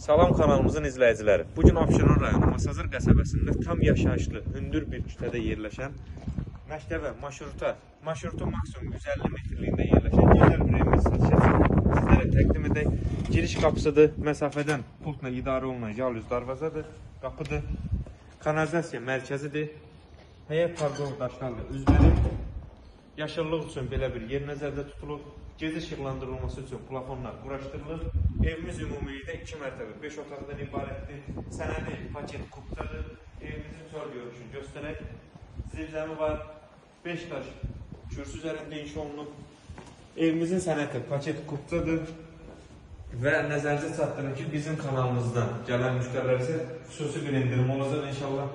Salam kanalımızın izləyiciləri. Bugün Abşeron rayonu Masazır qəsəbəsində tam yaşayışlı, hündür bir kütlədə yerləşən məktəbə, marşruta maksimum 150 metrliyində yerləşən gözəl bir evimiz sizlərə təqdim edək. Giriş qapısıdır, məsafədən pultla idarə olunan yalnız darvazadır, qapıdır, kanalizasiya mərkəzidir, həyət parqov daşlarla üzbəlik. Yaşıllıq üçün belə bir yer nəzərdə tutulub. Gezi işıqlandırılması üçün plafonlar quraşdırılır. Evimiz ümumilikdə 2 mərtəbə, 5 otaqdan ibarətdir. Sənədi paket kubdadır. Evimizin çöl görünüşünü göstərək. Zirzəmi var. 5 daş kürsü üzərində inşa olunub. Evimizin sənədi paket kubdadır. Və nəzərinizə çatdırın ki, bizim kanalımızdan gələn müştərilər isə xüsusi bir indirim olacaq inşallah.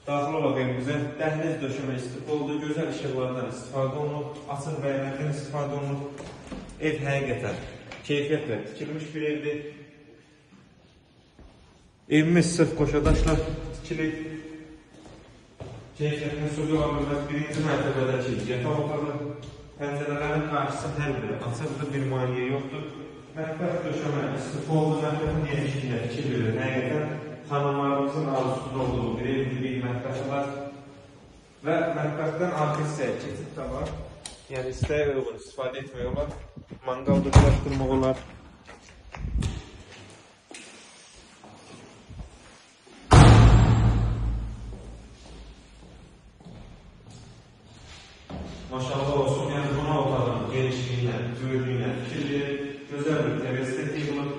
Daxil olaq evimizə, dəhliz döşəmə istifadə oldu, gözəl işıqlardan istifadə olunub, açıq bəyənlərdən istifadə olunub. Ev həqiqətən keyfiyyətlə tikilmiş bir evdir. Evimiz sırf qoşadaşla tikilib. Keyfiyyətlə sözü alırlar. Birinci mərtəbədəki yataq otağı, pəncərələrin qarşısı hər biri açıqdır, bir müayinə yoxdur. Mətbəx döşəmə istifadə oldu, mətbəxin genişliyinə tikilidir. Həqiqətən xanımlarımızın arzusu olduğu bir evli bir mətbəxi var. Və mətbəxdən arxa hissəyə keçid də var. Yəni istəyə uyğun istifadə etmək olar. Manqalda quraşdırmaq olar. Maşallah olsun, yəni qonaq otağının genişliyinə, böyüklüyünə fikirli, gözəl bir təvəssüt yığılıb,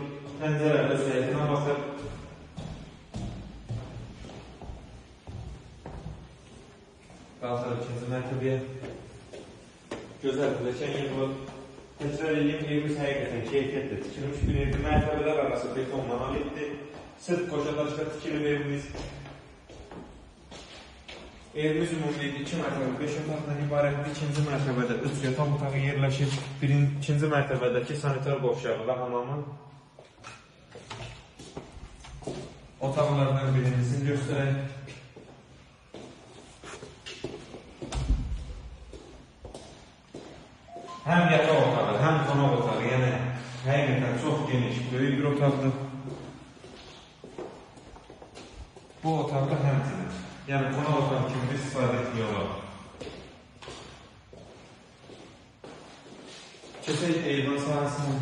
pəncərə özəyətinə baxıb. Qalxarıq ikinci mərtəbəyə. Gözəl pilləkən yığılıb. Təkrar edeyim, evimiz həqiqətən keyfiyyətlə tikilmiş bir evdir. Mərtəbələr arası betonla aletdir. Sırf qoşadaşla tikilib evimiz. Evimiz ümumilikdə 2 mərtəbə, 5 otaqdan ibarətdir. İkinci mərtəbədə 3 yataq otağı yerləşir. İkinci mərtəbədəki sanitar qovşağı və hamamı. Otaqlardan birinizini göstərək. Həm yataq otağı, həm qonaq otağı, yəni həqiqətən çox geniş, böyük bir otaqdır. Bu otaqda həmçinin, yəni qonaq otağı kimi bir istifadə etmək olar. Keçək eyvan sahəsindən.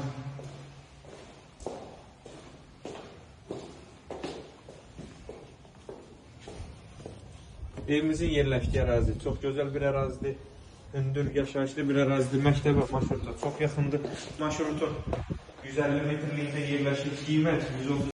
Evimizin yerləşdiyi ərazi çox gözəl bir ərazidir. Hündür, yaşayışlı bir ərazidir. Məktəbə, marşruta çox yaxındır. Marşrutun 150 metrliyində yerləşir. Qiymət 130